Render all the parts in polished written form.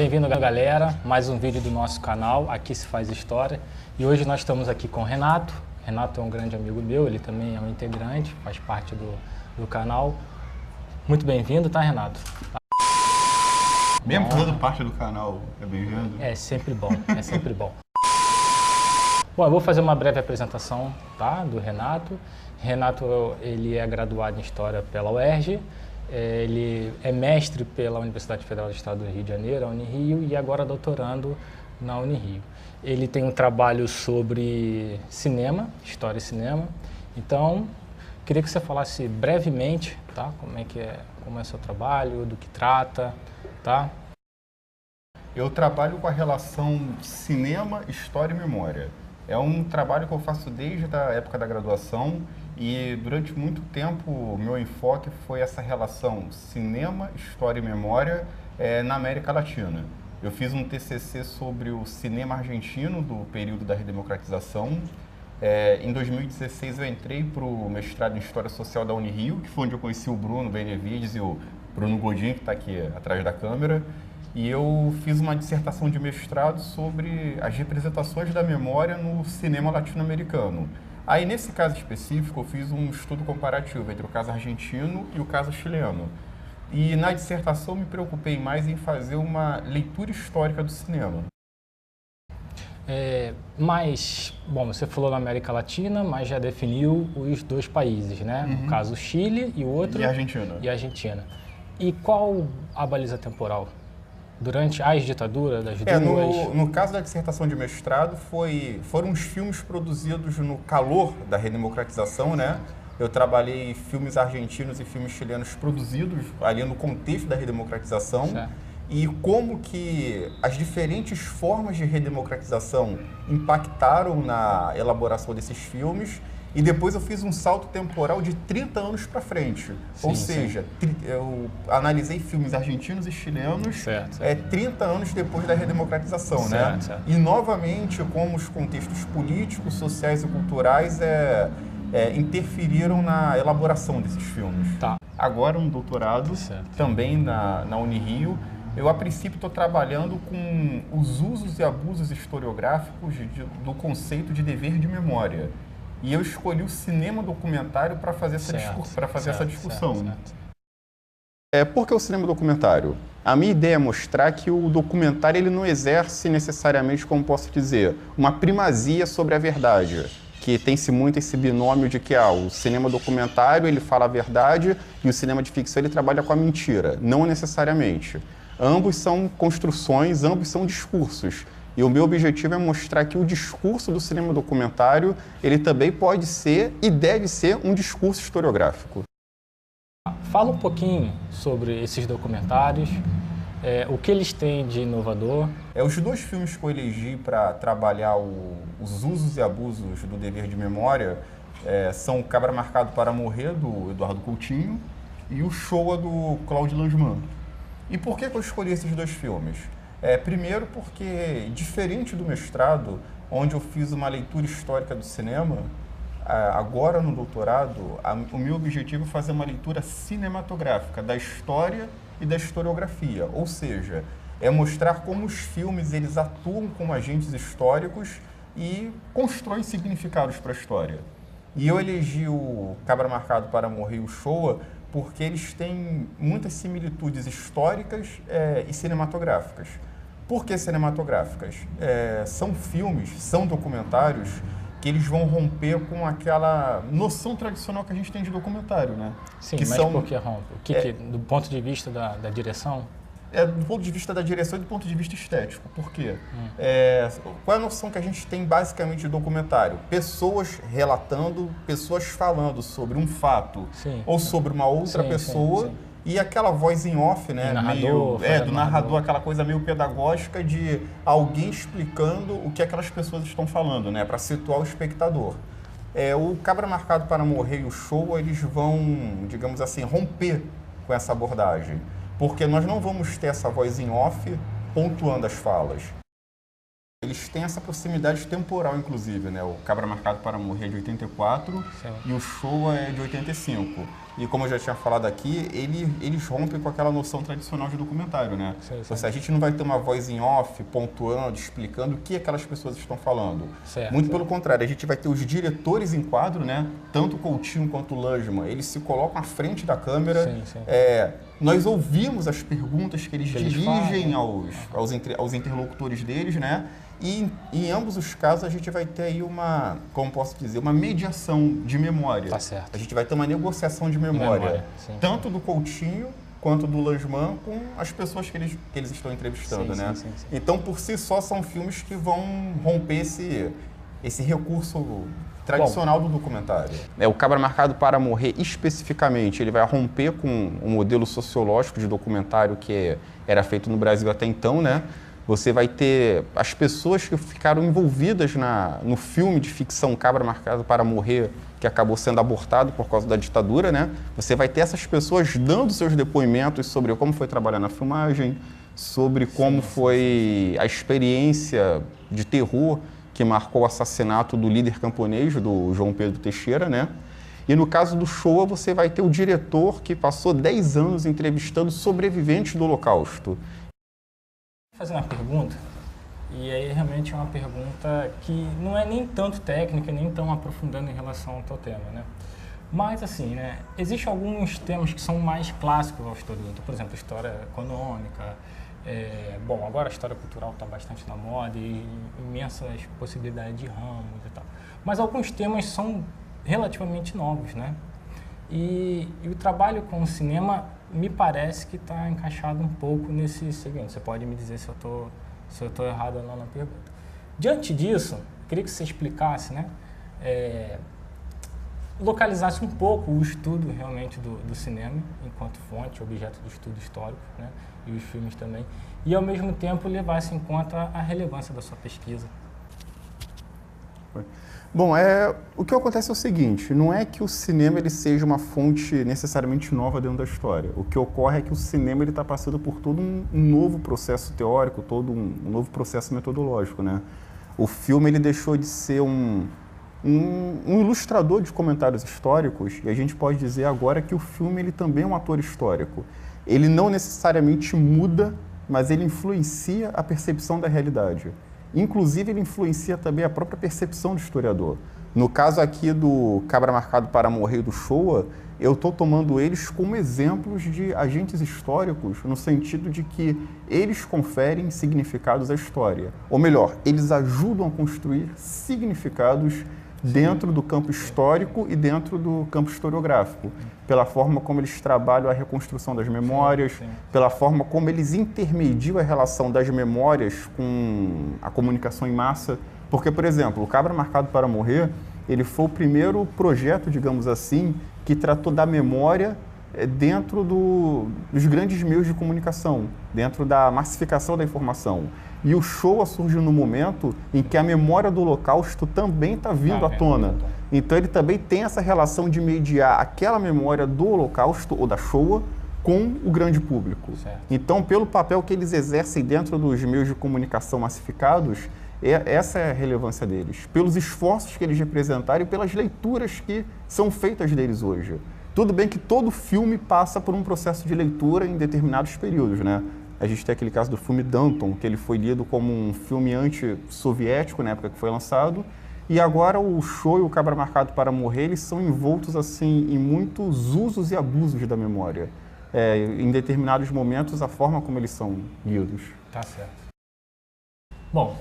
bem-vindo, galera. Mais um vídeo do nosso canal, Aqui se faz história. E hoje nós estamos aqui com o Renato. Renato é um grande amigo meu, ele também é um integrante, faz parte do canal. Muito bem-vindo, tá, Renato? Mesmo fazendo parte do canal, é bem-vindo? É sempre bom, é sempre bom. Bom, eu vou fazer uma breve apresentação, tá, do Renato. Renato, ele é graduado em História pela UERJ, ele é mestre pela Universidade Federal do Estado do Rio de Janeiro, a Unirio, e agora doutorando na Unirio. Ele tem um trabalho sobre cinema, história e cinema. Então, queria que você falasse brevemente, tá, como é o seu trabalho, do que trata, tá? Eu trabalho com a relação cinema, história e memória. É um trabalho que eu faço desde a época da graduação e durante muito tempo o meu enfoque foi essa relação cinema, história e memória na América Latina. Eu fiz um TCC sobre o cinema argentino do período da redemocratização. Em 2016 eu entrei para o mestrado em História Social da Unirio, que foi onde eu conheci o Bruno Benevides e o Bruno Godin, que está aqui atrás da câmera. E eu fiz uma dissertação de mestrado sobre as representações da memória no cinema latino-americano. Aí, nesse caso específico, eu fiz um estudo comparativo entre o caso argentino e o caso chileno. E na dissertação me preocupei mais em fazer uma leitura histórica do cinema. Bom, você falou na América Latina, mas já definiu os dois países, né? Uhum. No caso, Chile e o outro... E a Argentina. E a Argentina. E qual a baliza temporal? Durante as ditaduras das duas? No caso da dissertação de mestrado, foram os filmes produzidos no calor da redemocratização, né? Eu trabalhei filmes argentinos e filmes chilenos produzidos ali no contexto da redemocratização. Certo. E como que as diferentes formas de redemocratização impactaram na elaboração desses filmes. E depois eu fiz um salto temporal de 30 anos para frente. Sim, ou seja, eu analisei filmes argentinos e chilenos certo. 30 anos depois da redemocratização, certo, né? Certo. E novamente como os contextos políticos, sociais e culturais interferiram na elaboração desses filmes. Tá. Agora um doutorado, certo. também na Unirio. Eu, a princípio, estou trabalhando com os usos e abusos historiográficos do conceito de dever de memória. E eu escolhi o cinema documentário para fazer essa discussão. Certo. Por que o cinema documentário? A minha ideia é mostrar que o documentário ele não exerce necessariamente, como posso dizer, uma primazia sobre a verdade. Que tem-se muito esse binômio de que o cinema documentário ele fala a verdade e o cinema de ficção ele trabalha com a mentira. Não necessariamente. Ambos são construções, ambos são discursos. E o meu objetivo é mostrar que o discurso do cinema documentário, ele também pode ser e deve ser um discurso historiográfico. Fala um pouquinho sobre esses documentários, o que eles têm de inovador. Os dois filmes que eu elegi para trabalhar os usos e abusos do dever de memória são o Cabra Marcado para Morrer, do Eduardo Coutinho, e o Shoah, do Claude Langemann. E por que eu escolhi esses dois filmes? Primeiro porque, diferente do mestrado, onde eu fiz uma leitura histórica do cinema, agora no doutorado, o meu objetivo é fazer uma leitura cinematográfica da história e da historiografia. Ou seja, é mostrar como os filmes eles atuam como agentes históricos e constroem significados para a história. E eu elegi o Cabra Marcado para Morrer e o Shoah porque eles têm muitas similitudes históricas e cinematográficas. Por que cinematográficas? São filmes, são documentários que eles vão romper com aquela noção tradicional que a gente tem de documentário, né? Sim, mas por que rompe? Do ponto de vista da direção? Do ponto de vista da direção e do ponto de vista estético. Por quê? Qual é a noção que a gente tem basicamente de documentário? Pessoas relatando, pessoas falando sobre um fato ou sobre uma outra pessoa. Sim. E aquela voz em off, né? Do narrador, aquela coisa meio pedagógica de alguém explicando o que aquelas pessoas estão falando, né? Para situar o espectador. O Cabra Marcado para Morrer e o Shoah, eles vão, digamos assim, romper com essa abordagem. Porque nós não vamos ter essa voz em off pontuando as falas. Eles têm essa proximidade temporal, inclusive, né? O Cabra Marcado para Morrer é de 84 e o Shoah é de 85. E como eu já tinha falado aqui, eles rompem com aquela noção tradicional de documentário, né? Sim. A gente não vai ter uma voz em off, pontuando, explicando o que aquelas pessoas estão falando. Certo. Muito pelo contrário, a gente vai ter os diretores em quadro, né? Tanto o Coutinho quanto o Langemann, eles se colocam à frente da câmera. Sim. Nós ouvimos as perguntas que eles dirigem falam, aos interlocutores deles, né? E em ambos os casos a gente vai ter aí como posso dizer, uma mediação de memória. Tá certo. A gente vai ter uma negociação de memória. Tanto do Coutinho quanto do Langemann com as pessoas que eles estão entrevistando, né? Sim. Então, por si só, são filmes que vão romper esse recurso tradicional do documentário. O Cabra Marcado para Morrer, especificamente, ele vai romper com o modelo sociológico de documentário que era feito no Brasil até então, né? Você vai ter as pessoas que ficaram envolvidas no filme de ficção Cabra Marcado para Morrer, que acabou sendo abortado por causa da ditadura, né? Você vai ter essas pessoas dando seus depoimentos sobre como foi trabalhar na filmagem, sobre como foi a experiência de terror que marcou o assassinato do líder camponês, do João Pedro Teixeira, né? E no caso do Showa, você vai ter o diretor que passou 10 anos entrevistando sobreviventes do Holocausto. Vou fazer uma pergunta, e aí realmente é uma pergunta que não é nem tanto técnica, nem tão aprofundando em relação ao teu tema, né? Mas assim, né, existem alguns temas que são mais clássicos ao historiador, por exemplo, história econômica, bom, agora a história cultural está bastante na moda e imensas possibilidades de ramos e tal. Mas alguns temas são relativamente novos, né? E o trabalho com o cinema me parece que está encaixado um pouco nesse segmento. Você pode me dizer se eu estou errado ou não na pergunta. Diante disso, eu queria que você explicasse, né? Localizasse um pouco o estudo realmente do cinema enquanto fonte, objeto de estudo histórico, né? E os filmes também. E ao mesmo tempo levasse em conta a relevância da sua pesquisa. Bom, o que acontece é o seguinte, não é que o cinema ele seja uma fonte necessariamente nova dentro da história. O que ocorre é que o cinema está passando por todo um novo processo teórico, todo um novo processo metodológico, né? O filme ele deixou de ser um ilustrador de comentários históricos e a gente pode dizer agora que o filme ele também é um ator histórico. Ele não necessariamente muda, mas ele influencia a percepção da realidade. Inclusive, ele influencia também a própria percepção do historiador. No caso aqui do Cabra Marcado para Morrer do Showa, eu estou tomando eles como exemplos de agentes históricos, no sentido de que eles conferem significados à história. Ou melhor, eles ajudam a construir significados dentro do campo histórico e dentro do campo historiográfico, pela forma como eles trabalham a reconstrução das memórias, pela forma como eles intermediam a relação das memórias com a comunicação em massa. Porque, por exemplo, o Cabra Marcado para Morrer, ele foi o primeiro projeto, digamos assim, que tratou da memória dentro dos grandes meios de comunicação, dentro da massificação da informação. E o Showa surge no momento em que a memória do Holocausto também está vindo à tona. Então ele também tem essa relação de mediar aquela memória do Holocausto ou da Showa com o grande público. Certo. Então, pelo papel que eles exercem dentro dos meios de comunicação massificados, essa é a relevância deles. Pelos esforços que eles representaram e pelas leituras que são feitas deles hoje. Tudo bem que todo filme passa por um processo de leitura em determinados períodos, né? A gente tem aquele caso do filme Danton, que ele foi lido como um filme anti-soviético na época que foi lançado, e agora o Showa e o Cabra Marcado para Morrer, eles são envoltos assim em muitos usos e abusos da memória. Em determinados momentos, a forma como eles são lidos. Tá certo. Bom,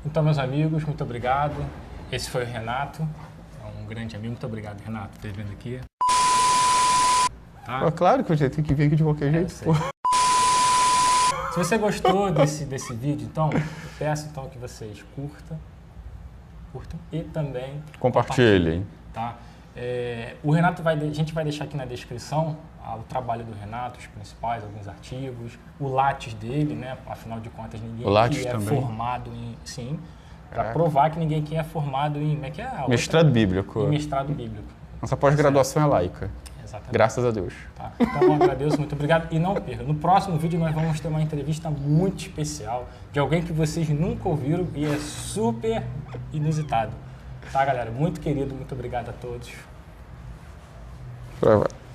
então, meus amigos, muito obrigado. Esse foi o Renato, é um grande amigo. Muito obrigado, Renato, por ter vindo aqui. Tá? Claro que eu já tenho que vir aqui de qualquer jeito. Se você gostou desse vídeo, então, eu peço então, que vocês curtam e também compartilhem. Tá? O Renato a gente vai deixar aqui na descrição o trabalho do Renato, os principais, alguns artigos, o Lattes dele, né? Afinal de contas, ninguém aqui é formado em... Sim, para provar que ninguém aqui é formado em... Como é que é? Mestrado bíblico. Em mestrado bíblico. Nossa pós-graduação é laica. Exatamente. Graças a Deus. Tá? Então, eu agradeço, muito obrigado. E não perca, no próximo vídeo nós vamos ter uma entrevista muito especial de alguém que vocês nunca ouviram e é super inusitado. Tá, galera? Muito querido, muito obrigado a todos. Gravado.